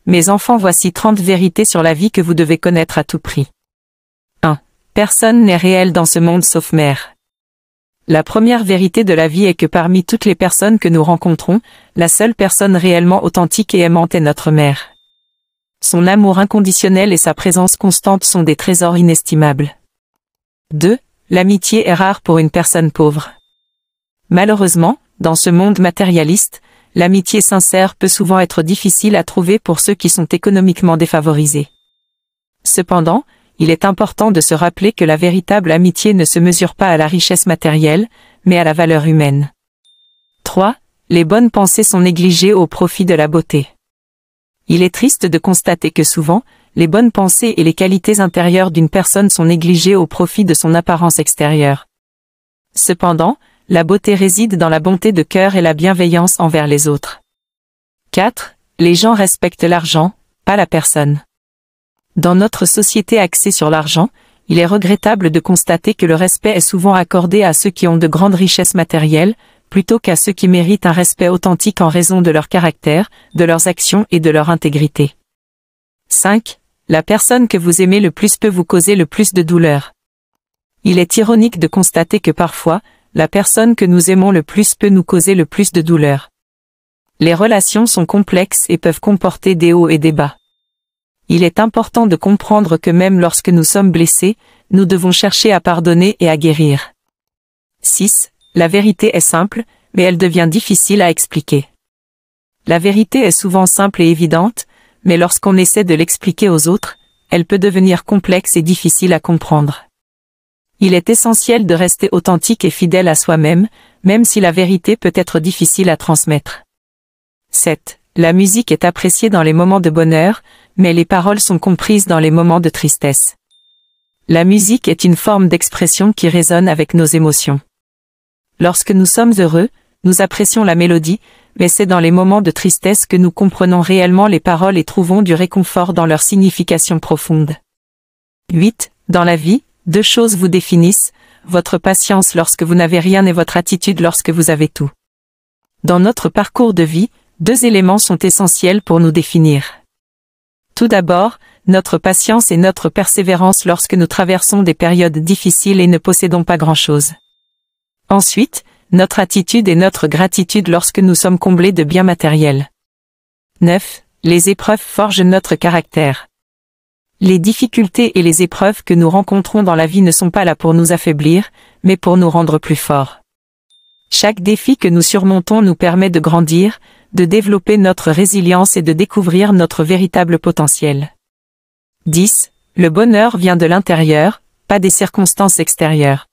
Mes enfants, voici 30 vérités sur la vie que vous devez connaître à tout prix. 1. Personne n'est réel dans ce monde sauf mère. La première vérité de la vie est que parmi toutes les personnes que nous rencontrons, la seule personne réellement authentique et aimante est notre mère. Son amour inconditionnel et sa présence constante sont des trésors inestimables. 2. L'amitié est rare pour une personne pauvre. Malheureusement, dans ce monde matérialiste, l'amitié sincère peut souvent être difficile à trouver pour ceux qui sont économiquement défavorisés. Cependant, il est important de se rappeler que la véritable amitié ne se mesure pas à la richesse matérielle, mais à la valeur humaine. 3. Les bonnes pensées sont négligées au profit de la beauté. Il est triste de constater que souvent, les bonnes pensées et les qualités intérieures d'une personne sont négligées au profit de son apparence extérieure. Cependant, la beauté réside dans la bonté de cœur et la bienveillance envers les autres. 4. Les gens respectent l'argent, pas la personne. Dans notre société axée sur l'argent, il est regrettable de constater que le respect est souvent accordé à ceux qui ont de grandes richesses matérielles, plutôt qu'à ceux qui méritent un respect authentique en raison de leur caractère, de leurs actions et de leur intégrité. 5. La personne que vous aimez le plus peut vous causer le plus de douleur. Il est ironique de constater que parfois, la personne que nous aimons le plus peut nous causer le plus de douleur. Les relations sont complexes et peuvent comporter des hauts et des bas. Il est important de comprendre que même lorsque nous sommes blessés, nous devons chercher à pardonner et à guérir. 6. La vérité est simple, mais elle devient difficile à expliquer. La vérité est souvent simple et évidente, mais lorsqu'on essaie de l'expliquer aux autres, elle peut devenir complexe et difficile à comprendre. Il est essentiel de rester authentique et fidèle à soi-même, même si la vérité peut être difficile à transmettre. 7. La musique est appréciée dans les moments de bonheur, mais les paroles sont comprises dans les moments de tristesse. La musique est une forme d'expression qui résonne avec nos émotions. Lorsque nous sommes heureux, nous apprécions la mélodie, mais c'est dans les moments de tristesse que nous comprenons réellement les paroles et trouvons du réconfort dans leur signification profonde. 8. Dans la vie, 2 choses vous définissent, votre patience lorsque vous n'avez rien et votre attitude lorsque vous avez tout. Dans notre parcours de vie, 2 éléments sont essentiels pour nous définir. Tout d'abord, notre patience et notre persévérance lorsque nous traversons des périodes difficiles et ne possédons pas grand-chose. Ensuite, notre attitude et notre gratitude lorsque nous sommes comblés de biens matériels. 9. Les épreuves forgent notre caractère. Les difficultés et les épreuves que nous rencontrons dans la vie ne sont pas là pour nous affaiblir, mais pour nous rendre plus forts. Chaque défi que nous surmontons nous permet de grandir, de développer notre résilience et de découvrir notre véritable potentiel. 10. Le bonheur vient de l'intérieur, pas des circonstances extérieures.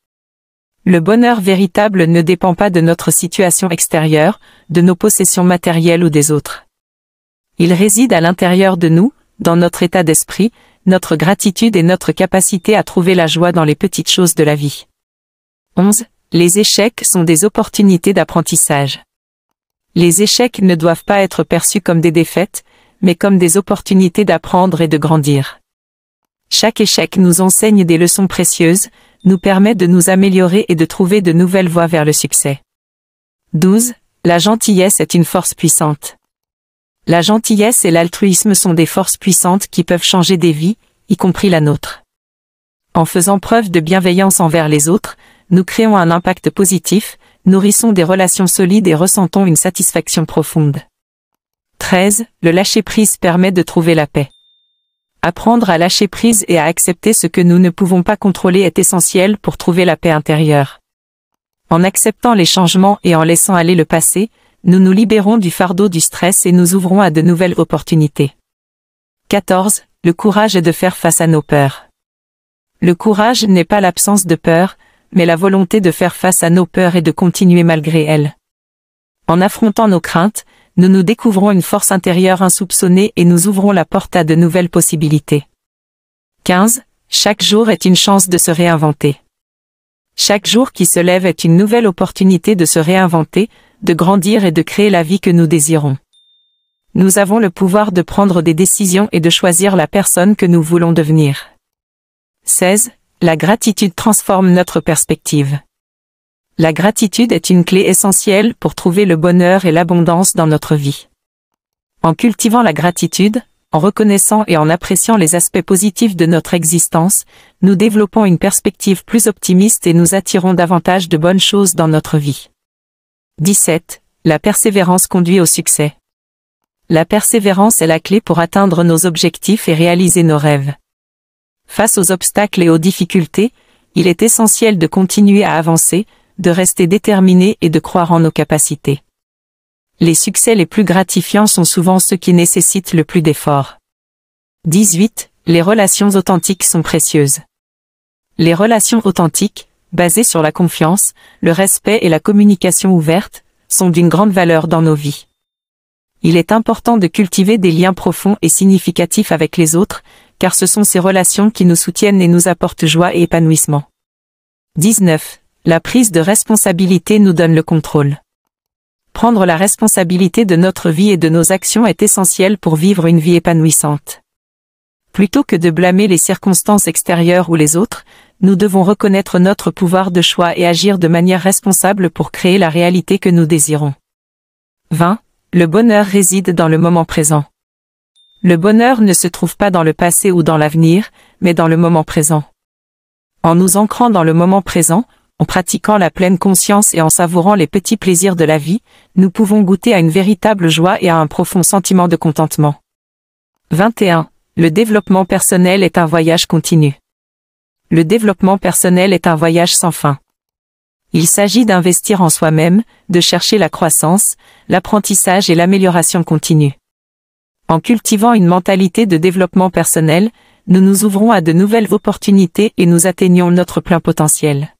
Le bonheur véritable ne dépend pas de notre situation extérieure, de nos possessions matérielles ou des autres. Il réside à l'intérieur de nous, dans notre état d'esprit, notre gratitude et notre capacité à trouver la joie dans les petites choses de la vie. 11. Les échecs sont des opportunités d'apprentissage. Les échecs ne doivent pas être perçus comme des défaites, mais comme des opportunités d'apprendre et de grandir. Chaque échec nous enseigne des leçons précieuses, nous permet de nous améliorer et de trouver de nouvelles voies vers le succès. 12. La gentillesse est une force puissante. La gentillesse et l'altruisme sont des forces puissantes qui peuvent changer des vies, y compris la nôtre. En faisant preuve de bienveillance envers les autres, nous créons un impact positif, nourrissons des relations solides et ressentons une satisfaction profonde. 13. Le lâcher-prise permet de trouver la paix. Apprendre à lâcher prise et à accepter ce que nous ne pouvons pas contrôler est essentiel pour trouver la paix intérieure. En acceptant les changements et en laissant aller le passé, nous nous libérons du fardeau du stress et nous ouvrons à de nouvelles opportunités. 14. Le courage est de faire face à nos peurs. Le courage n'est pas l'absence de peur, mais la volonté de faire face à nos peurs et de continuer malgré elles. En affrontant nos craintes, nous nous découvrons une force intérieure insoupçonnée et nous ouvrons la porte à de nouvelles possibilités. 15. Chaque jour est une chance de se réinventer. Chaque jour qui se lève est une nouvelle opportunité de se réinventer, de grandir et de créer la vie que nous désirons. Nous avons le pouvoir de prendre des décisions et de choisir la personne que nous voulons devenir. 16. La gratitude transforme notre perspective. La gratitude est une clé essentielle pour trouver le bonheur et l'abondance dans notre vie. En cultivant la gratitude, en reconnaissant et en appréciant les aspects positifs de notre existence, nous développons une perspective plus optimiste et nous attirons davantage de bonnes choses dans notre vie. 17. La persévérance conduit au succès. La persévérance est la clé pour atteindre nos objectifs et réaliser nos rêves. Face aux obstacles et aux difficultés, il est essentiel de continuer à avancer, de rester déterminé et de croire en nos capacités. Les succès les plus gratifiants sont souvent ceux qui nécessitent le plus d'efforts. 18. Les relations authentiques sont précieuses. Les relations authentiques, basées sur la confiance, le respect et la communication ouverte, sont d'une grande valeur dans nos vies. Il est important de cultiver des liens profonds et significatifs avec les autres, car ce sont ces relations qui nous soutiennent et nous apportent joie et épanouissement. 19. La prise de responsabilité nous donne le contrôle. Prendre la responsabilité de notre vie et de nos actions est essentiel pour vivre une vie épanouissante. Plutôt que de blâmer les circonstances extérieures ou les autres, nous devons reconnaître notre pouvoir de choix et agir de manière responsable pour créer la réalité que nous désirons. 20. Le bonheur réside dans le moment présent. Le bonheur ne se trouve pas dans le passé ou dans l'avenir, mais dans le moment présent. En nous ancrant dans le moment présent, en pratiquant la pleine conscience et en savourant les petits plaisirs de la vie, nous pouvons goûter à une véritable joie et à un profond sentiment de contentement. 21. Le développement personnel est un voyage continu. Le développement personnel est un voyage sans fin. Il s'agit d'investir en soi-même, de chercher la croissance, l'apprentissage et l'amélioration continue. En cultivant une mentalité de développement personnel, nous nous ouvrons à de nouvelles opportunités et nous atteignons notre plein potentiel.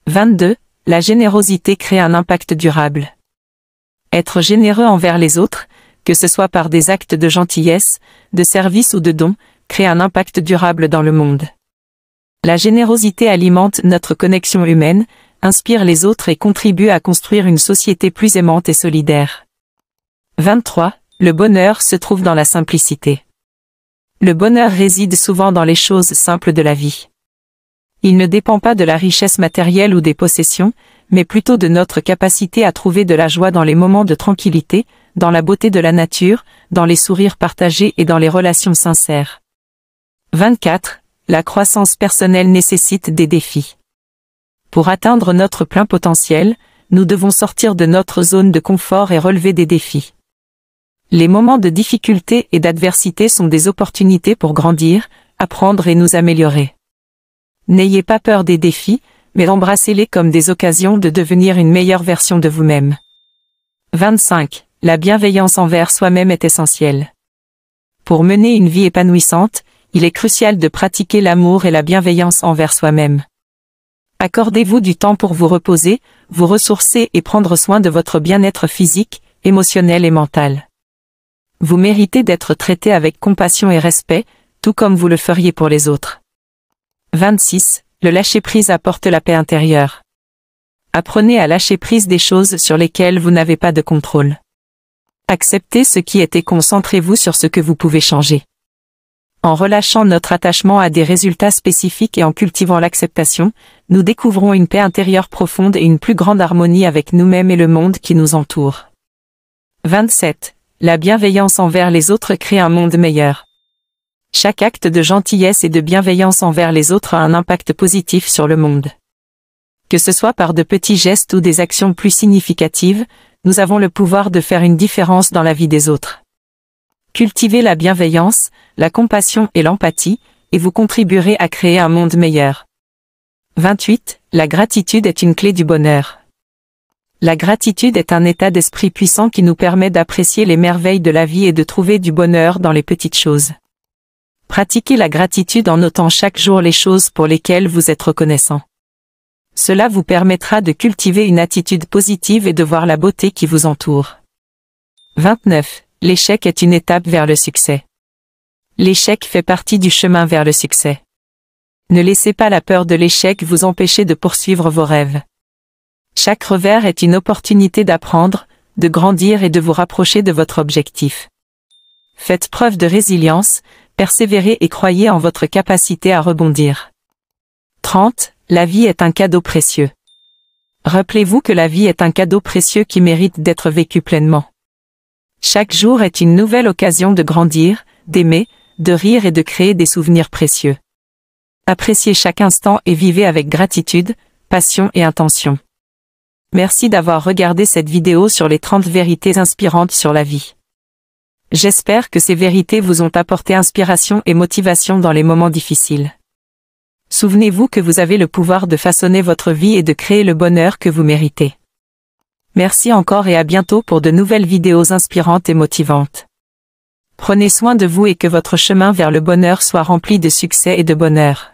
22. La générosité crée un impact durable. Être généreux envers les autres, que ce soit par des actes de gentillesse, de service ou de dons, crée un impact durable dans le monde. La générosité alimente notre connexion humaine, inspire les autres et contribue à construire une société plus aimante et solidaire. 23. Le bonheur se trouve dans la simplicité. Le bonheur réside souvent dans les choses simples de la vie. Il ne dépend pas de la richesse matérielle ou des possessions, mais plutôt de notre capacité à trouver de la joie dans les moments de tranquillité, dans la beauté de la nature, dans les sourires partagés et dans les relations sincères. 24. La croissance personnelle nécessite des défis. Pour atteindre notre plein potentiel, nous devons sortir de notre zone de confort et relever des défis. Les moments de difficulté et d'adversité sont des opportunités pour grandir, apprendre et nous améliorer. N'ayez pas peur des défis, mais embrassez-les comme des occasions de devenir une meilleure version de vous-même. 25. La bienveillance envers soi-même est essentielle. Pour mener une vie épanouissante, il est crucial de pratiquer l'amour et la bienveillance envers soi-même. Accordez-vous du temps pour vous reposer, vous ressourcer et prendre soin de votre bien-être physique, émotionnel et mental. Vous méritez d'être traité avec compassion et respect, tout comme vous le feriez pour les autres. 26. Le lâcher-prise apporte la paix intérieure. Apprenez à lâcher prise des choses sur lesquelles vous n'avez pas de contrôle. Acceptez ce qui est et concentrez-vous sur ce que vous pouvez changer. En relâchant notre attachement à des résultats spécifiques et en cultivant l'acceptation, nous découvrons une paix intérieure profonde et une plus grande harmonie avec nous-mêmes et le monde qui nous entoure. 27. La bienveillance envers les autres crée un monde meilleur. Chaque acte de gentillesse et de bienveillance envers les autres a un impact positif sur le monde. Que ce soit par de petits gestes ou des actions plus significatives, nous avons le pouvoir de faire une différence dans la vie des autres. Cultivez la bienveillance, la compassion et l'empathie, et vous contribuerez à créer un monde meilleur. 28. La gratitude est une clé du bonheur. La gratitude est un état d'esprit puissant qui nous permet d'apprécier les merveilles de la vie et de trouver du bonheur dans les petites choses. Pratiquez la gratitude en notant chaque jour les choses pour lesquelles vous êtes reconnaissant. Cela vous permettra de cultiver une attitude positive et de voir la beauté qui vous entoure. 29. L'échec est une étape vers le succès. L'échec fait partie du chemin vers le succès. Ne laissez pas la peur de l'échec vous empêcher de poursuivre vos rêves. Chaque revers est une opportunité d'apprendre, de grandir et de vous rapprocher de votre objectif. Faites preuve de résilience, persévérez et croyez en votre capacité à rebondir. 30. La vie est un cadeau précieux. Rappelez-vous que la vie est un cadeau précieux qui mérite d'être vécu pleinement. Chaque jour est une nouvelle occasion de grandir, d'aimer, de rire et de créer des souvenirs précieux. Appréciez chaque instant et vivez avec gratitude, passion et intention. Merci d'avoir regardé cette vidéo sur les 30 vérités inspirantes sur la vie. J'espère que ces vérités vous ont apporté inspiration et motivation dans les moments difficiles. Souvenez-vous que vous avez le pouvoir de façonner votre vie et de créer le bonheur que vous méritez. Merci encore et à bientôt pour de nouvelles vidéos inspirantes et motivantes. Prenez soin de vous et que votre chemin vers le bonheur soit rempli de succès et de bonheur.